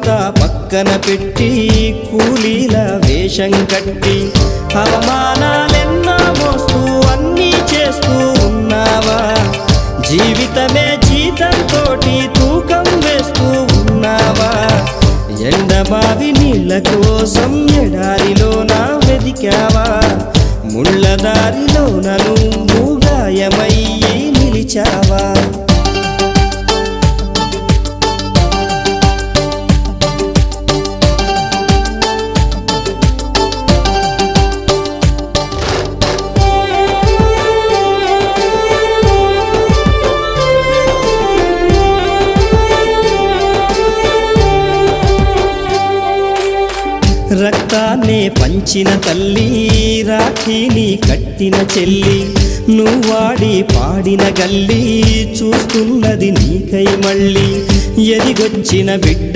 అంతా పక్కన పెట్టి కూలీల వేషం కట్టి అవమానాలెన్నో మోస్తూ అన్నీ చేస్తూ ఉన్నావా? జీవితమే జీతంతోటి తూకం వేస్తూ ఉన్నావా? ఎండమావి నీళ్ళ కోసం ఎడారిలోన వెదికావా? ముళ్ళ దారిలోన నువ్వు గాయమయ్యి నిలిచావా? రక్తాన్నే పంచిన తల్లి, రాఖీని కట్టిన చెల్లి, నువ్వాడి పాడిన గల్లి చూస్తున్నది నీకై మళ్ళీ. ఎదిగొచ్చిన బిడ్డ